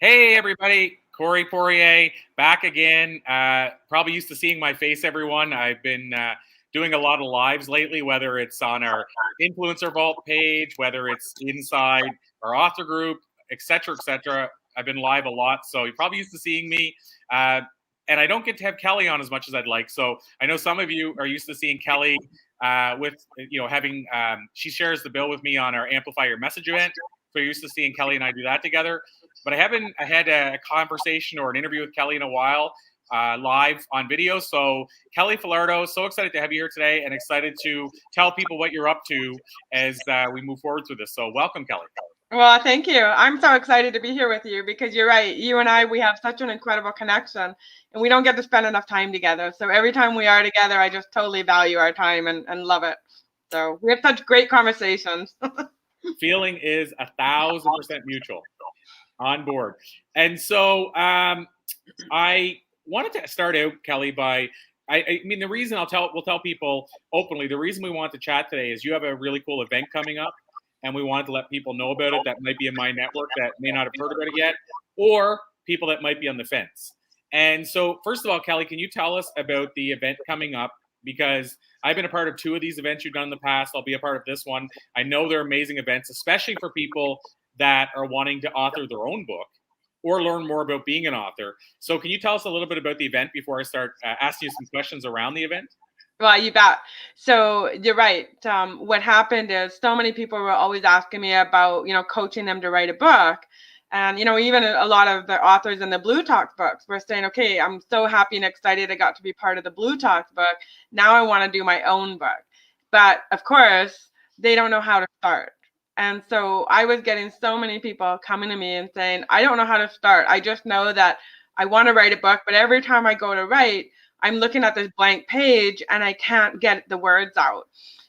Hey, everybody. Corey Poirier back again. Probably used to seeing my face, everyone. I've been doing a lot of lives lately, whether it's on our Influencer Vault page, whether it's inside our author group, etc., etc. I've been live a lot, so you're probably used to seeing me. And I don't get to have Kelly on as much as I'd like. So I know some of you are used to seeing Kelly with, having, she shares the bill with me on our Amplify Your Message event. So you're used to seeing Kelly and I do that together. But I haven't had a conversation or an interview with Kelly in a while, live on video. So Kelly Falardeau, so excited to have you here today and excited to tell people what you're up to as we move forward through this. So welcome, Kelly. Well, thank you. I'm so excited to be here with you because you're right. You and I, we have such an incredible connection and we don't get to spend enough time together. So every time we are together, I just totally value our time and love it. So we have such great conversations. Feeling is 1,000% mutual. On board. And so I wanted to start out, Kelly, by I mean the reason we'll tell people openly, the reason we want to chat today is you have a really cool event coming up and we wanted to let people know about it that might be in my network that may not have heard about it yet, or people that might be on the fence. And so first of all, Kelly, can you tell us about the event coming up? Because I've been a part of 2 of these events you've done in the past. I'll be a part of this one. I know they're amazing events, especially for people that are wanting to author their own book or learn more about being an author. So can you tell us a little bit about the event before I start asking you some questions around the event? Well, you bet. So you're right. What happened is so many people were always asking me about, coaching them to write a book. And, even a lot of the authors in the Blue Talk books were saying, okay, I'm so happy and excited I got to be part of the Blue Talk book. Now I want to do my own book. But of course, they don't know how to start. And so I was getting so many people coming to me and saying, I don't know how to start. I just know that I want to write a book, but every time I go to write, I'm looking at this blank page and I can't get the words out.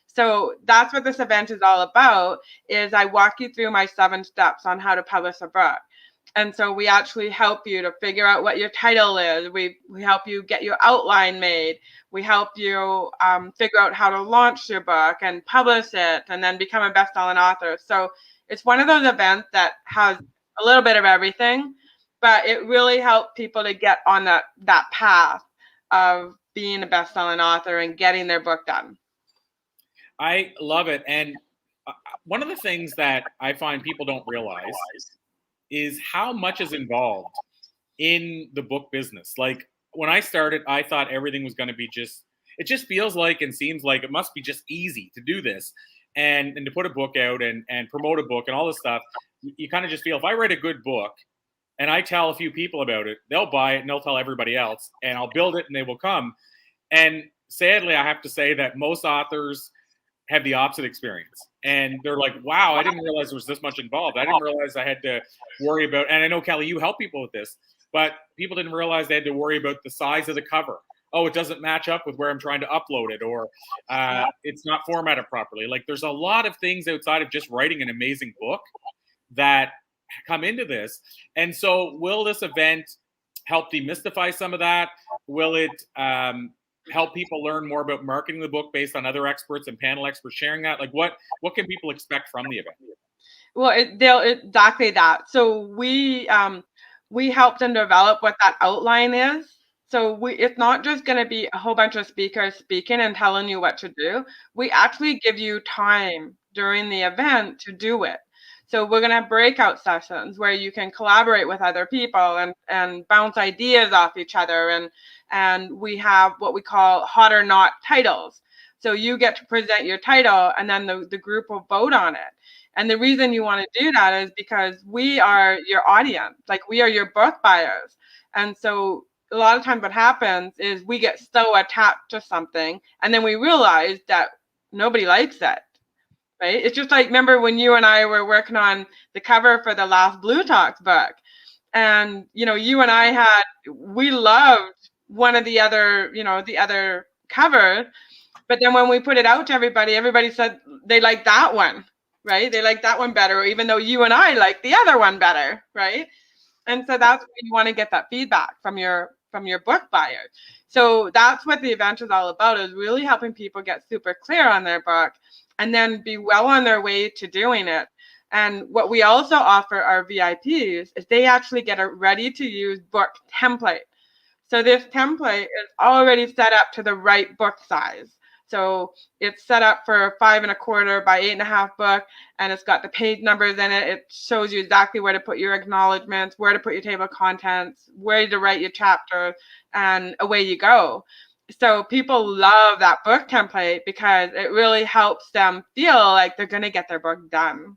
So that's what this event is all about, is I walk you through my 7 steps on how to publish a book. And so we actually help you to figure out what your title is. We help you get your outline made. We help you figure out how to launch your book and publish it and then become a best-selling author. So it's one of those events that has a little bit of everything, but it really helps people to get on that path of being a best-selling author and getting their book done. I love it. And one of the things that I find people don't realize is how much is involved in the book business. Like when I started, I thought everything was going to be it just feels like and seems like it must be just easy to do this and to put a book out and promote a book and all this stuff. You kind of just feel if I write a good book and I tell a few people about it, they'll buy it and they'll tell everybody else and I'll build it and they will come. And sadly, I have to say that most authors have the opposite experience. And they're like, wow, I didn't realize there was this much involved. I didn't realize I had to worry about, and I know, Kelly, you help people with this, but people didn't realize they had to worry about the size of the cover. Oh, it doesn't match up with where I'm trying to upload it, or it's not formatted properly. Like there's a lot of things outside of just writing an amazing book that come into this. And so will this event help demystify some of that? Will it help people learn more about marketing the book based on other experts and panel experts sharing that? Like what can people expect from the event? Well, they'll exactly that. So we help them develop what that outline is. So it's not just going to be a whole bunch of speakers speaking and telling you what to do. We actually give you time during the event to do it. So we're going to have breakout sessions where you can collaborate with other people and bounce ideas off each other. And we have what we call hot or not titles. So you get to present your title and then the group will vote on it. And the reason you want to do that is because we are your audience, like we are your book buyers. And so a lot of times what happens is we get so attached to something and then we realize that nobody likes it. Right? It's just like, remember when you and I were working on the cover for the last Blue Talks book, and you and I we loved one of the other, the other cover, but then when we put it out to everybody said they liked that one, right? They liked that one better, even though you and I liked the other one better, right? And so that's where you want to get that feedback from your book buyer. So that's what the event is all about, is really helping people get super clear on their book and then be well on their way to doing it. And what we also offer our VIPs is they actually get a ready-to-use book template. So this template is already set up to the right book size. So it's set up for a 5.25 by 8.5 book, and it's got the page numbers in it. It shows you exactly where to put your acknowledgments, where to put your table of contents, where to write your chapter, and away you go. So people love that book template because it really helps them feel like they're going to get their book done.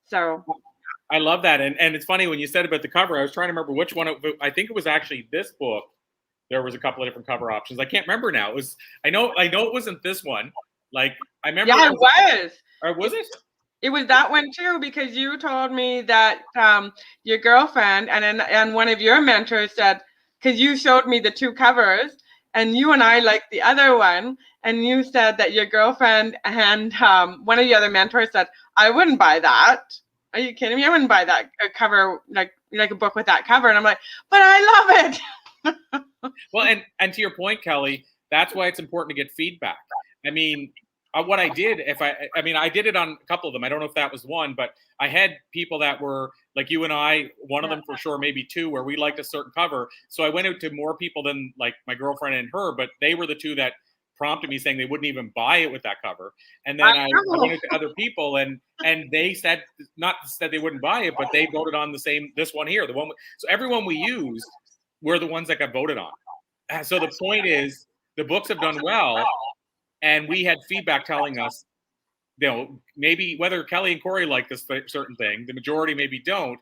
So I love that. And it's funny when you said about the cover, I was trying to remember which one. I think it was actually this book. There was a couple of different cover options. I can't remember now. It was, I know it wasn't this one. Like, I remember. Yeah, it was. Or was it? It was that one too, because you told me that your girlfriend and one of your mentors said, because you showed me the two covers, and you and I liked the other one, and you said that your girlfriend and one of the other mentors said, I wouldn't buy that. Are you kidding me? I wouldn't buy that cover, like a book with that cover. And I'm like, but I love it. Well, and to your point, Kelly, that's why it's important to get feedback. I mean, what I did, I did it on a couple of them. I don't know if that was one, but I had people that were like you and I, one of them for sure, maybe two, where we liked a certain cover. So I went out to more people than like my girlfriend and her, but they were the two that prompted me saying they wouldn't even buy it with that cover. And then I went to other people and they said, not that they wouldn't buy it, but they voted on this one here, the one. So everyone we used were the ones that got voted on. So the point is the books have done well. And we had feedback telling us, maybe whether Kelly and Corey like this certain thing, the majority maybe don't.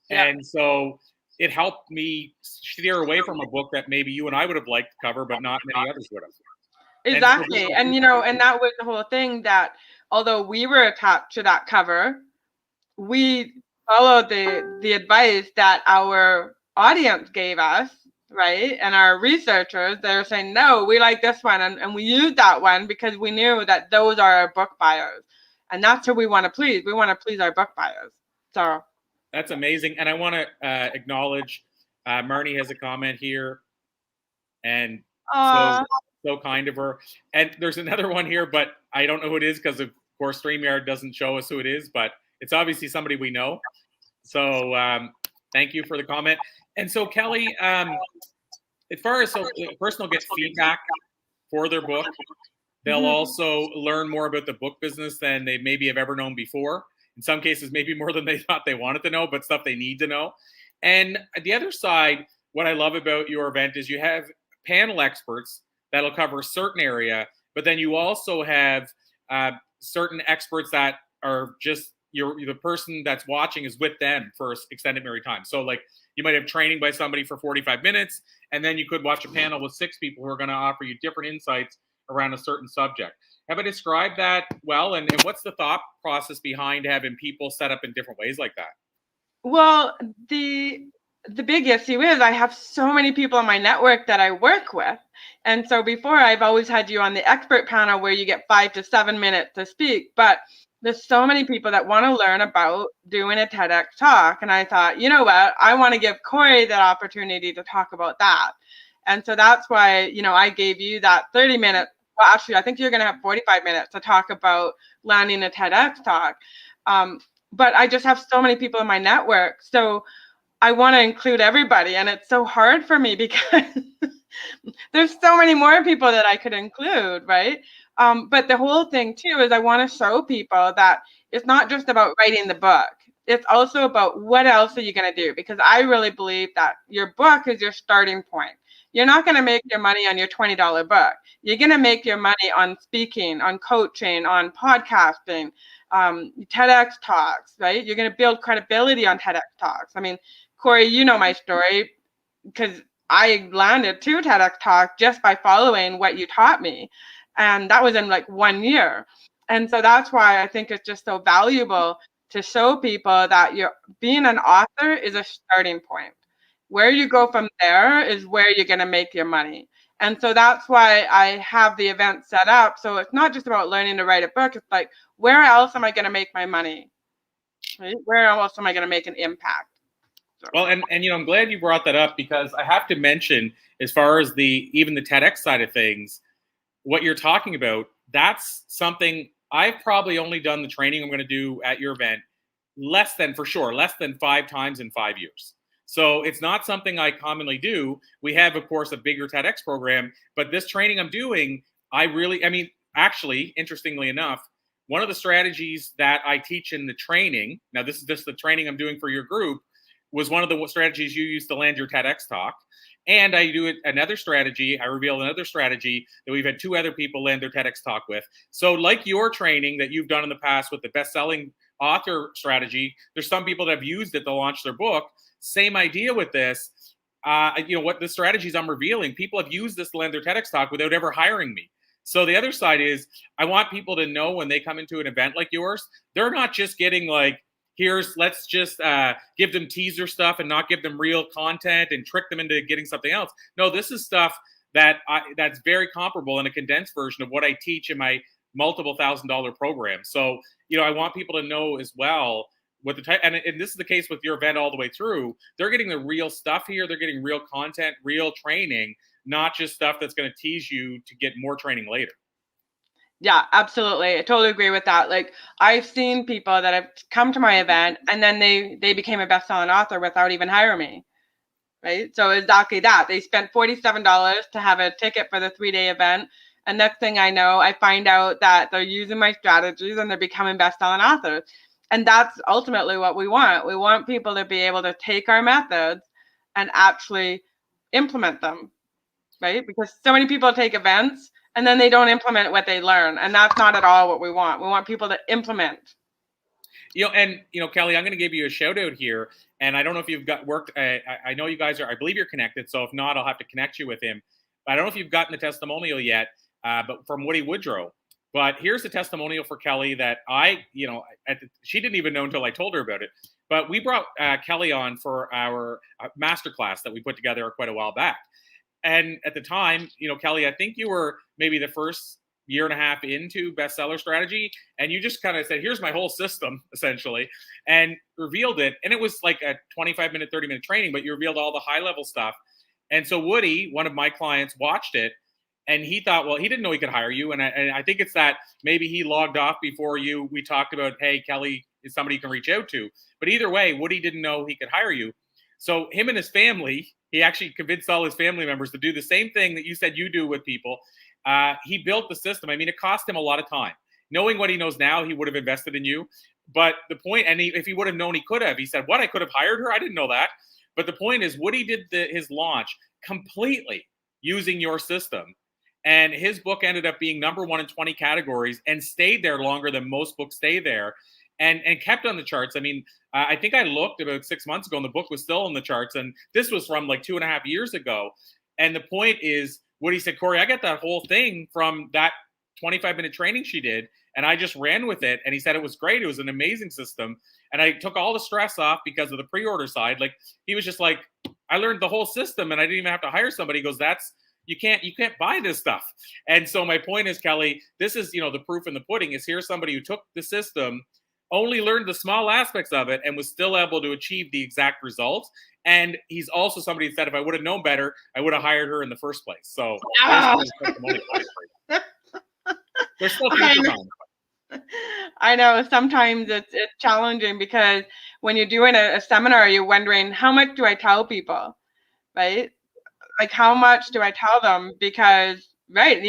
Yeah. And so it helped me steer away from a book that maybe you and I would have liked to cover, but not many others would have. Exactly. And that was the whole thing, that although we were attached to that cover, we followed the advice that our audience gave us. Right. And our researchers, they're saying, no, we like this one. And we used that one because we knew that those are our book buyers. And that's who we want to please. We want to please our book buyers. So that's amazing. And I want to acknowledge Marnie has a comment here. And so kind of her. And there's another one here, but I don't know who it is because, of course, StreamYard doesn't show us who it is. But it's obviously somebody we know. So thank you for the comment. And so, Kelly, as far as a person will get feedback for their book, they'll also learn more about the book business than they maybe have ever known before. In some cases, maybe more than they thought they wanted to know, but stuff they need to know. And the other side, what I love about your event is you have panel experts that'll cover a certain area, but then you also have certain experts that are just the person that's watching is with them for extended period of time. So like you might have training by somebody for 45 minutes, and then you could watch a panel with 6 people who are going to offer you different insights around a certain subject. Have I described that well? And what's the thought process behind having people set up in different ways like that? Well, the big issue is I have so many people in my network that I work with. And so before, I've always had you on the expert panel where you get 5 to 7 minutes to speak. But there's so many people that want to learn about doing a TEDx talk. And I thought, you know what, I want to give Corey that opportunity to talk about that. And so that's why, I gave you that 30 minutes. Well, actually, I think you're going to have 45 minutes to talk about landing a TEDx talk. But I just have so many people in my network. So I want to include everybody. And it's so hard for me because there's so many more people that I could include, right? But the whole thing, too, is I want to show people that it's not just about writing the book. It's also about what else are you going to do? Because I really believe that your book is your starting point. You're not going to make your money on your $20 book. You're going to make your money on speaking, on coaching, on podcasting, TEDx talks, right? You're going to build credibility on TEDx talks. I mean, Corey, you know my story because I landed 2 TEDx talks just by following what you taught me. And that was in like 1 year. And so that's why I think it's just so valuable to show people that being an author is a starting point. Where you go from there is where you're going to make your money. And so that's why I have the event set up. So it's not just about learning to write a book. It's like, where else am I going to make my money? Right? Where else am I going to make an impact? So. Well, and I'm glad you brought that up because I have to mention, as far as even the TEDx side of things, what you're talking about, that's something I've probably only done the training I'm going to do at your event less than 5 times in 5 years. So it's not something I commonly do. We have, of course, a bigger Tedx program, but this training I'm doing, actually, interestingly enough, one of the strategies that I teach in the training, now this is just the training I'm doing for your group, was one of the strategies you use to land your Tedx talk. And I do another strategy. I reveal another strategy that we've had 2 other people land their Tedx talk with. So like your training that you've done in the past with the best-selling author strategy, there's some people that have used it to launch their book. Same idea with this. What the strategies I'm revealing, people have used this to land their Tedx talk without ever hiring me. So the other side is I want people to know when they come into an event like yours, they're not just getting like, let's just give them teaser stuff and not give them real content and trick them into getting something else. No, this is stuff that's very comparable in a condensed version of what I teach in my multiple $1,000 program. So, I want people to know as well what the type, and this is the case with your event all the way through. They're getting the real stuff here. They're getting real content, real training, not just stuff that's going to tease you to get more training later. Yeah, absolutely. I totally agree with that. Like, I've seen people that have come to my event and then they became a best-selling author without even hiring me. Right? So exactly that. They spent $47 to have a ticket for the 3-day event. And next thing I know, I find out that they're using my strategies and they're becoming best-selling authors. And that's ultimately what we want. We want people to be able to take our methods and actually implement them, right? Because so many people take events and then they don't implement what they learn. And that's not at all what we want. We want people to implement. Kelly, I'm going to give you a shout out here. And I don't know if you've worked. I know you guys I believe you're connected. So if not, I'll have to connect you with him. But I don't know if you've gotten the testimonial yet, but from Woody Woodrow. But here's the testimonial for Kelly that she didn't even know until I told her about it. But we brought Kelly on for our masterclass that we put together quite a while back. And at the time, Kelly, I think you were maybe the first year and a half into bestseller strategy. And you just kind of said, here's my whole system, essentially, and revealed it. And it was like a 25-minute, 30-minute training, but you revealed all the high-level stuff. And so Woody, one of my clients, watched it. And he thought, well, he didn't know he could hire you. And I think it's that maybe he logged off before we talked about, hey, Kelly is somebody you can reach out to. But either way, Woody didn't know he could hire you. So him and his family, he actually convinced all his family members to do the same thing that you said you do with people. He built the system. I mean, it cost him a lot of time. Knowing what he knows now, he would have invested in you. But the point, and if he would have known, he could have. He said, what, I could have hired her? I didn't know that. But the point is, Woody did his launch completely using your system. And his book ended up being #1 in 20 categories and stayed there longer than most books stay there and kept on the charts. I mean, I think I looked about 6 months ago and the book was still on the charts. And this was from like 2.5 years ago. And the point is, Woody said, Corey, I got that whole thing from that 25-minute training she did. And I just ran with it. And he said it was great. It was an amazing system. And I took all the stress off because of the pre-order side. Like, he was just like, I learned the whole system and I didn't even have to hire somebody. He goes, you can't buy this stuff. And so my point is, Kelly, this is, the proof in the pudding is here's somebody who took the system, only learned the small aspects of it and was still able to achieve the exact results. And he's also somebody that said, if I would have known better, I would have hired her in the first place. So there's still future on. I know sometimes it's challenging because when you're doing a seminar, you're wondering, how much do I tell people, right? Like, how much do I tell them? Because, right,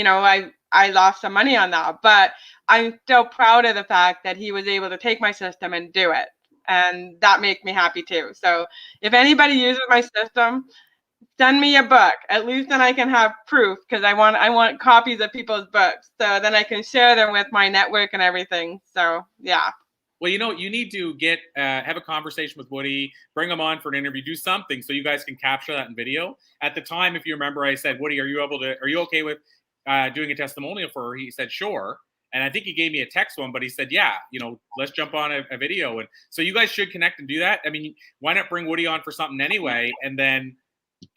I lost some money on that, but I'm still proud of the fact that he was able to take my system and do it. And that makes me happy too. So if anybody uses my system, send me a book. At least then I can have proof, because I want copies of people's books. So then I can share them with my network and everything. So, yeah. Well, you need to have a conversation with Woody, bring him on for an interview, do something so you guys can capture that in video. At the time, if you remember, I said, Woody, are you okay with doing a testimonial for her? He said, sure. And I think he gave me a text one, but he said, yeah, let's jump on a video. And so you guys should connect and do that. I mean, why not bring Woody on for something anyway, and then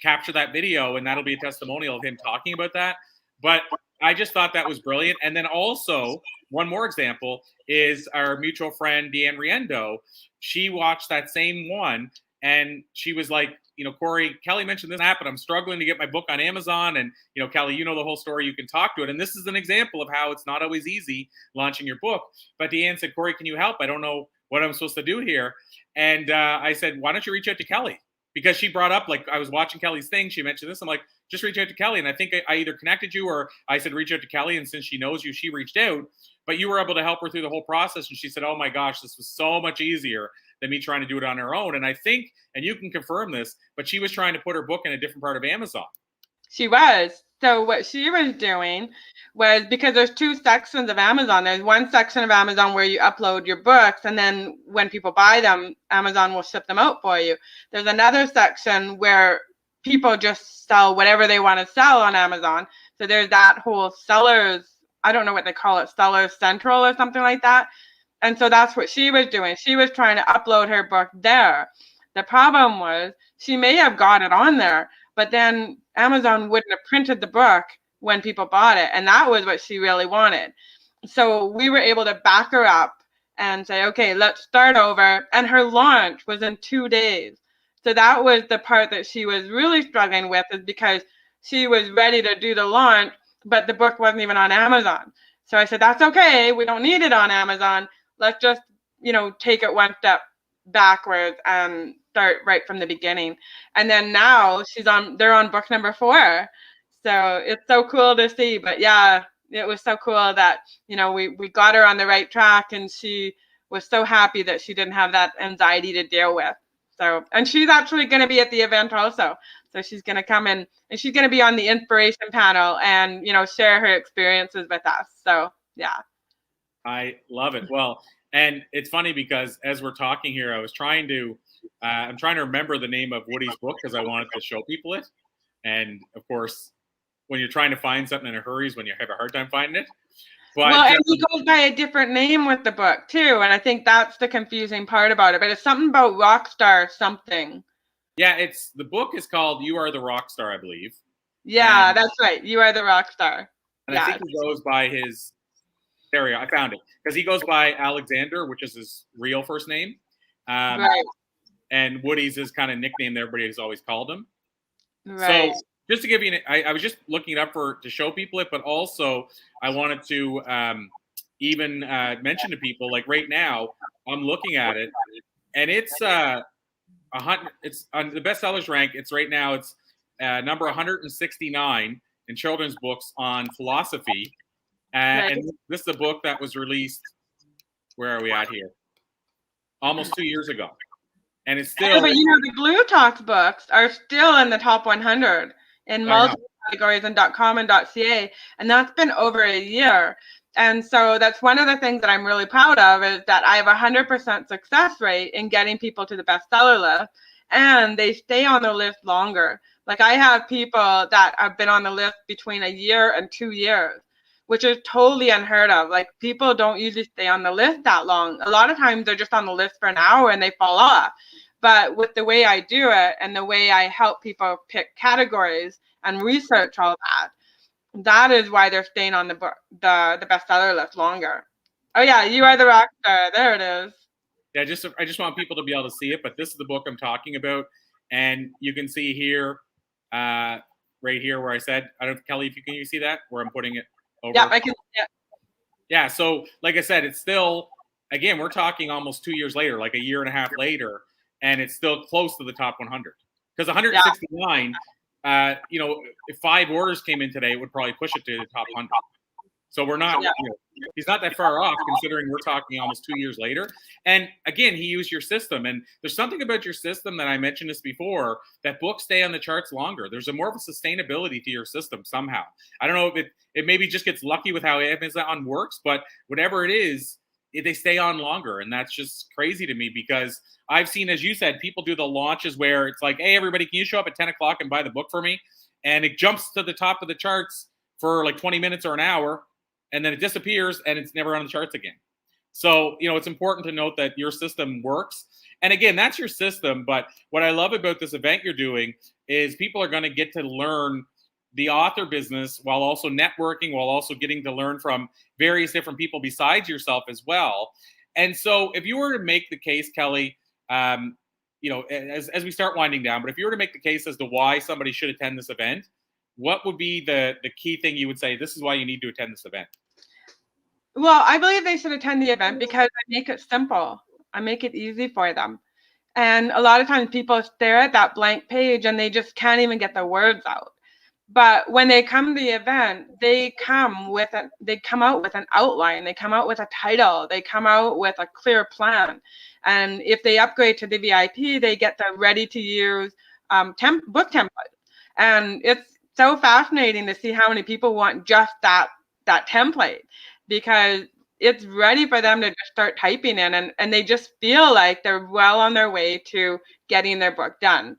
capture that video, and that'll be a testimonial of him talking about that. But I just thought that was brilliant. And then also, one more example is our mutual friend, Deanne Riendo. She watched that same one, and she was like, Corey, Kelly mentioned this app, and I'm struggling to get my book on Amazon. And, Kelly, the whole story, you can talk to it. And this is an example of how it's not always easy launching your book. But Deanne said, Corey, can you help? I don't know what I'm supposed to do here. And I said, why don't you reach out to Kelly? Because she brought up, like, I was watching Kelly's thing. She mentioned this. I'm like, just reach out to Kelly. And I think I either connected you or I said, reach out to Kelly. And since she knows you, she reached out. But you were able to help her through the whole process. And she said, oh my gosh, this was so much easier than me trying to do it on her own. And I think, and you can confirm this, but she was trying to put her book in a different part of Amazon. She was. So what she was doing was, because there's two sections of Amazon. There's one section of Amazon where you upload your books, and then when people buy them, Amazon will ship them out for you. There's another section where people just sell whatever they want to sell on Amazon. So there's that whole sellers, I don't know what they call it, Sellers Central or something like that. And so that's what she was doing. She was trying to upload her book there. The problem was she may have got it on there, but then Amazon wouldn't have printed the book when people bought it. And that was what she really wanted. So we were able to back her up and say, okay, let's start over. And her launch was in 2 days. So that was the part that she was really struggling with, is because she was ready to do the launch, but the book wasn't even on Amazon. So I said, that's okay. We don't need it on Amazon. Let's just, take it one step backwards and start right from the beginning. And then now they're on book number 4. So it's so cool to see. But yeah, it was so cool that, we got her on the right track, and she was so happy that she didn't have that anxiety to deal with. So, and she's actually going to be at the event also. So she's going to come in, and she's going to be on the inspiration panel and, share her experiences with us. So yeah. I love it. Well, and it's funny because as we're talking here, I'm trying to remember the name of Woody's book because I wanted to show people it. And of course, when you're trying to find something in a hurry is when you have a hard time finding it. But, and he goes by a different name with the book too. And I think that's the confusing part about it. But it's something about Rockstar something. Yeah, the book is called You Are the Rockstar, I believe. Yeah, that's right. You Are the Rockstar. And I think he goes by there we go. I found it. Because he goes by Alexander, which is his real first name. Right. And Woody's his kind of nickname that everybody has always called him. Right. So just to give you I was just looking it up to show people it, but also I wanted to even mention to people, like right now, I'm looking at it, and it's it's on the bestsellers rank. It's right now, it's number 169 in children's books on philosophy. And this is a book that was released, where are we at here? Almost 2 years ago. And it's still... But the Glue Talks books are still in the top 100 in multiple categories in .com and .ca. And that's been over a year. And so that's one of the things that I'm really proud of, is that I have 100% success rate in getting people to the bestseller list, and they stay on the list longer. Like, I have people that have been on the list between a year and 2 years, which is totally unheard of. Like, people don't usually stay on the list that long. A lot of times they're just on the list for an hour and they fall off. But with the way I do it and the way I help people pick categories and research all that is why they're staying on the bestseller list longer. Oh yeah, You Are the Rockstar. There it is. Yeah, I just want people to be able to see it, but this is the book I'm talking about. And you can see here, right here where I said, I don't know, Kelly, can you see that? Where I'm putting it over? Yeah, I can see it. Yeah, so like I said, it's still, again, we're talking almost 2 years later, like a year and a half later, and it's still close to the top 100. Because 169, if 5 orders came in today, it would probably push it to the top 100. So we're not, he's not that far off, considering we're talking almost 2 years later. And again, he used your system. And there's something about your system that I mentioned this before, that books stay on the charts longer. There's more of a sustainability to your system somehow. I don't know if it maybe just gets lucky with how Amazon works, but whatever it is, they stay on longer. And that's just crazy to me, because I've seen, as you said, people do the launches where it's like, hey, everybody, can you show up at 10 o'clock and buy the book for me? And it jumps to the top of the charts for like 20 minutes or an hour, and then it disappears and it's never on the charts again. So, it's important to note that your system works. And again, that's your system. But what I love about this event you're doing is people are going to get to learn the author business while also networking, while also getting to learn from various different people besides yourself as well. And so if you were to make the case, Kelly, as we start winding down, but if you were to make the case as to why somebody should attend this event, what would be the key thing you would say, this is why you need to attend this event? Well, I believe they should attend the event because I make it simple. I make it easy for them. And a lot of times people stare at that blank page and they just can't even get the words out. But when they come to the event, they come out with an outline, they come out with a title, they come out with a clear plan. And if they upgrade to the VIP, they get the ready to use book template. And it's so fascinating to see how many people want just that template, because it's ready for them to just start typing in, and they just feel like they're well on their way to getting their book done.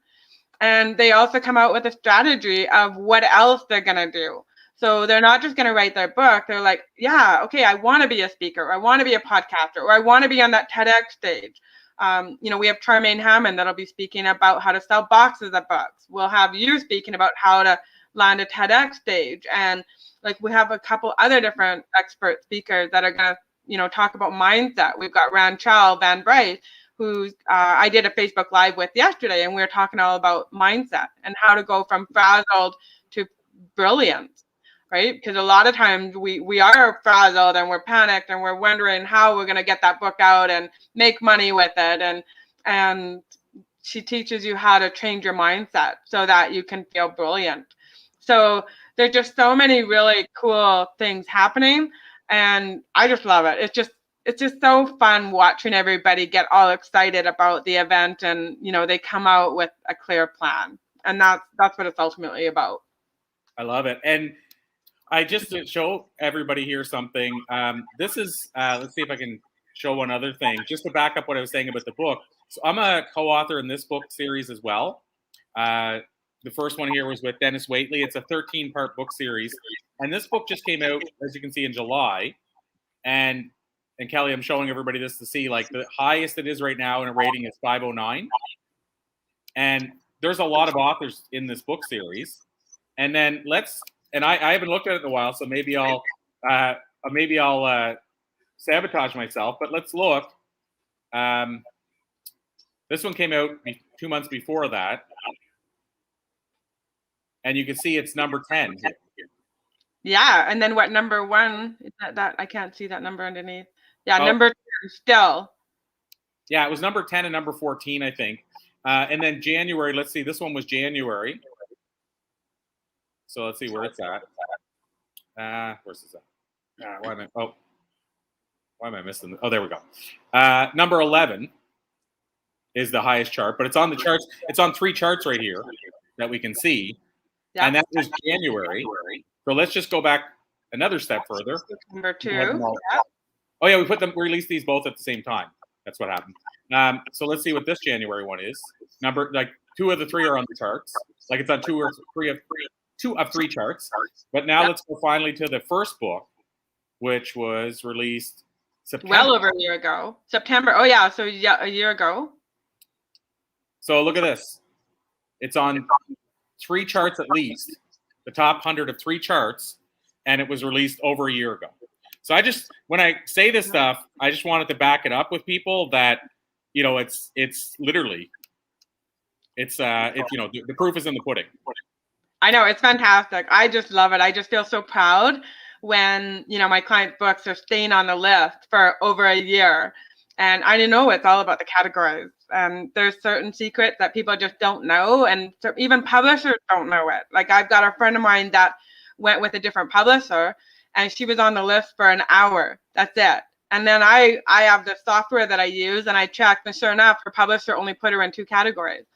And they also come out with a strategy of what else they're going to do. So they're not just going to write their book. They're like, yeah, okay, I want to be a speaker, or I want to be a podcaster, or I want to be on that TEDx stage. We have Charmaine Hammond that'll be speaking about how to sell boxes of books. We'll have you speaking about how to land a TEDx stage. And like, we have a couple other different expert speakers that are going to, talk about mindset. We've got Ranchal Van Bryce, who I did a Facebook Live with yesterday, and we were talking all about mindset and how to go from frazzled to brilliant, right? Because a lot of times we are frazzled and we're panicked and we're wondering how we're going to get that book out and make money with it. And she teaches you how to change your mindset so that you can feel brilliant. So there's just so many really cool things happening, and I just love it. It's just so fun watching everybody get all excited about the event, and they come out with a clear plan, and that's what it's ultimately about. I love it. And I just to show everybody here something. This is let's see if I can show one other thing just to back up what I was saying about the book. So I'm a co-author in this book series as well. The first one here was with Dennis Waitley. It's a 13-part book series, and this book just came out, as you can see, in July. And Kelly, I'm showing everybody this to see, like, the highest it is right now in a rating is 509. And there's a lot of authors in this book series. And then I haven't looked at it in a while, so maybe I'll sabotage myself. But let's look. This one came out 2 months before that. And you can see it's number 10 here. Yeah, and then what number 1 is that I can't see that number underneath. Yeah, number 10 still. Yeah, it was number 10 and number 14, I think. And then January, let's see, this one was January. So let's see where it's at. Where's this at? Why am I missing? Oh, there we go. Number 11 is the highest chart, but it's on the charts. It's on 3 charts right here that we can see. Yep. And that was January. So let's just go back another step further. Number 2. Yep. Oh yeah, we released these both at the same time. That's what happened. So let's see what this January one is. 2 of the 3 are on the charts. Like, it's on 2 of 3 charts. But now let's go finally to the first book, which was released September. Well over a year ago. September. Oh yeah, so yeah, a year ago. So look at this. It's on 3 charts at least, the top 100 of 3 charts, and it was released over a year ago. So when I say this stuff, I just wanted to back it up with people that, it's literally, the proof is in the pudding. I know, it's fantastic. I just love it. I just feel so proud when, my client books are staying on the list for over a year. And I know it's all about the categories. And there's certain secrets that people just don't know. And even publishers don't know it. Like, I've got a friend of mine that went with a different publisher, and she was on the list for an hour. That's it. And then I have the software that I use, and I checked, and sure enough, her publisher only put her in 2 categories.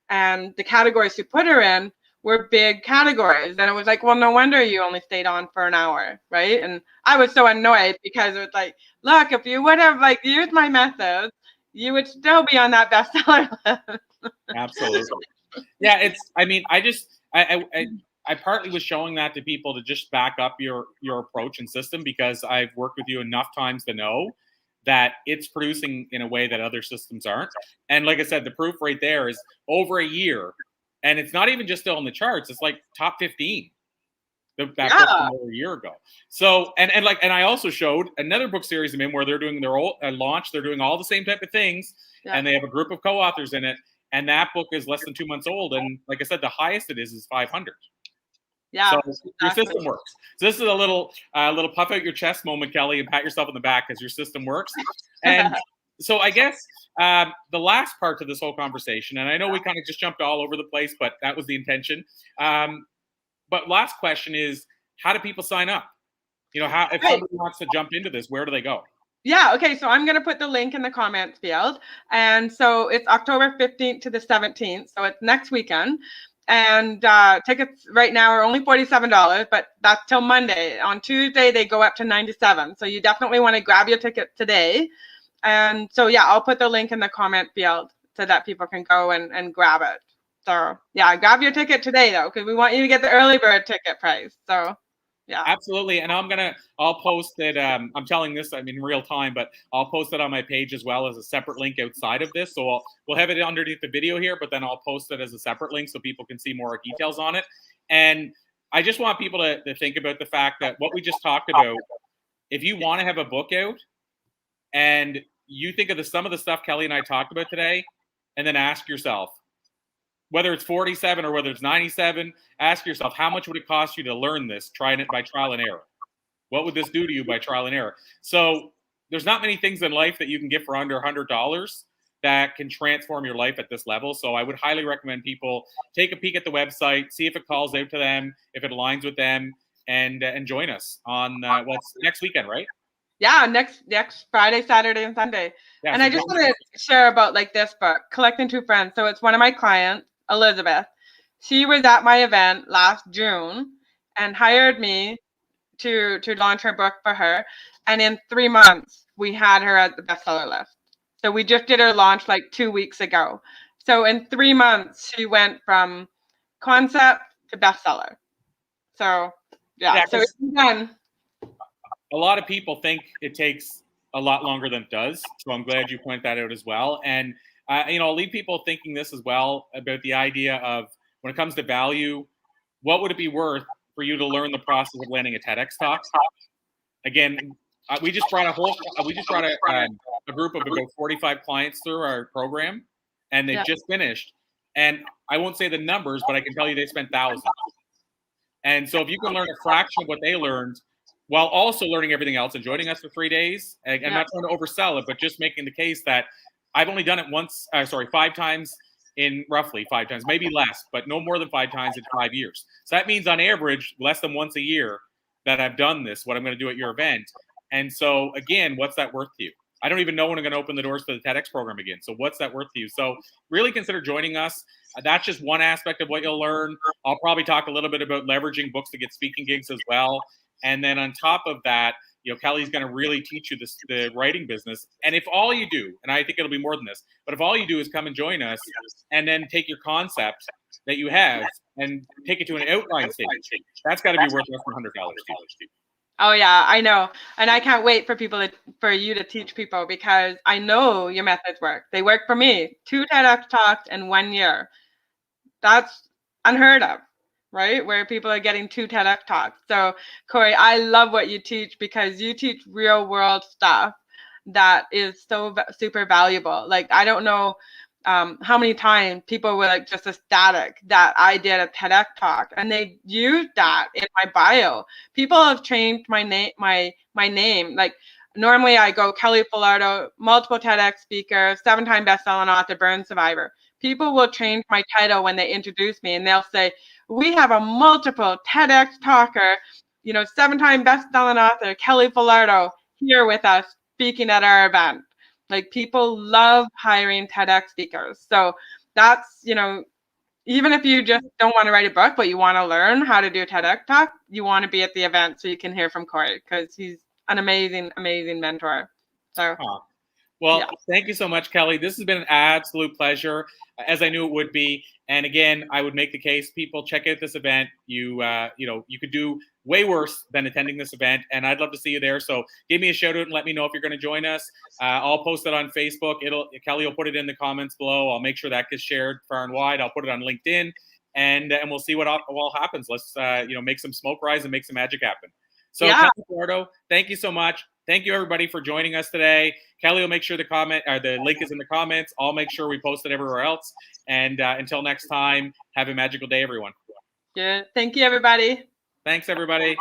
And the categories she put her in were big categories. And it was like, well, no wonder you only stayed on for an hour, right? And I was so annoyed, because it was like, look, if you would have used my methods, you would still be on that bestseller list. Absolutely. Yeah, I partly was showing that to people to just back up your approach and system, because I've worked with you enough times to know that it's producing in a way that other systems aren't. And like I said, the proof right there is over a year. And it's not even just still in the charts. It's like top 15. That book from over a year ago. So, and I also showed another book series I'm in where they're doing their launch. They're doing all the same type of things. Yeah. And they have a group of co-authors in it. And that book is less than 2 months old. And like I said, the highest it is 500. Yeah. So your system works. So this is a little puff out your chest moment, Kelly, and pat yourself on the back, because your system works. And So I guess the last part to this whole conversation, and I know we kind of just jumped all over the place, but that was the intention. But last question is, how do people sign up? You know, how if Right. somebody wants to jump into this, where do they go? Yeah, okay, so I'm going to put the link in the comments field. And so it's October 15th to the 17th, so it's next weekend. And tickets right now are only $47, but that's till Monday. On Tuesday, they go up to $97. So you definitely want to grab your ticket today. And so, yeah, I'll put the link in the comment field so that people can go and grab it. So, yeah, grab your ticket today, though, because we want you to get the early bird ticket price. So, yeah. Absolutely. And I'll post it. I'm telling this, I'm in real time, but I'll post it on my page as well as a separate link outside of this. So we'll have it underneath the video here, but then I'll post it as a separate link so people can see more details on it. And I just want people to think about the fact that what we just talked about, if you want to have a book out and you think of some of the stuff Kelly and I talked about today, and then ask yourself, whether it's 47 or whether it's 97, ask yourself, how much would it cost you to learn this, trying it by trial and error? What would this do to you by trial and error? So there's not many things in life that you can get for under $100 that can transform your life at this level. So I would highly recommend people take a peek at the website, see if it calls out to them, if it aligns with them, and join us on what's next weekend, right? Yeah, next Friday, Saturday, and Sunday. Yeah, and so I just want to share about like this book, Collecting Two Friends. So it's one of my clients, Elizabeth. She was at my event last June and hired me to launch her book for her. And in 3 months, we had her at the bestseller list. So we just did her launch like 2 weeks ago. So in 3 months, she went from concept to bestseller. So yeah, so it's done. A lot of people think it takes a lot longer than it does. So I'm glad you point that out as well. And, I'll leave people thinking this as well about the idea of when it comes to value, what would it be worth for you to learn the process of landing a Tedx talk? Again, we just brought a group of about 45 clients through our program, and they've just finished. And I won't say the numbers, but I can tell you they spent thousands. And so if you can learn a fraction of what they learned, while also learning everything else and joining us for 3 days, and I'm not trying to oversell it, but just making the case that I've only done it 5 times roughly 5 times, maybe less, but no more than 5 times in 5 years. So that means on average, less than once a year that I've done this, what I'm going to do at your event. And so again, what's that worth to you? I don't even know when I'm going to open the doors to the TEDx program again. So what's that worth to you? So really consider joining us. That's just one aspect of what you'll learn. I'll probably talk a little bit about leveraging books to get speaking gigs as well. And then on top of that, Kelly's going to really teach you the writing business. And if all you do, and I think it'll be more than this, but if all you do is come and join us and then take your concept that you have and take it to an outline stage, that's got to be worth less than $100 too. Oh yeah, I know. And I can't wait for you to teach people, because I know your methods work. They work for me. 2 TEDx talks in 1 year. That's unheard of, right? Where people are getting 2 TEDx talks. So Corey, I love what you teach, because you teach real world stuff that is so super valuable. Like, I don't know how many times people were like just ecstatic that I did a TEDx talk, and they used that in my bio. People have changed my name, my name. Like, normally I go Kelly Falardeau, multiple TEDx speaker, 7-time best-selling author, burn survivor. People will change my title when they introduce me, and they'll say, we have a multiple TEDx talker, 7-time best-selling author, Kelly Falardeau, here with us speaking at our event. Like, people love hiring TEDx speakers. So that's, even if you just don't want to write a book, but you want to learn how to do a TEDx talk, you want to be at the event so you can hear from Corey, because he's an amazing, amazing mentor. So. Well, Thank you so much, Kelly. This has been an absolute pleasure, as I knew it would be. And again, I would make the case, people, check out this event. You could do way worse than attending this event, and I'd love to see you there. So give me a shout out and let me know if you're going to join us. I'll post it on Facebook. Kelly will put it in the comments below. I'll make sure that gets shared far and wide. I'll put it on LinkedIn, and we'll see what all happens. Let's make some smoke rise and make some magic happen. So Kelly Falardeau, thank you so much. Thank you, everybody, for joining us today. Kelly will make sure the link is in the comments. I'll make sure we post it everywhere else. And until next time, have a magical day, everyone. Yeah. Thank you, everybody. Thanks, everybody.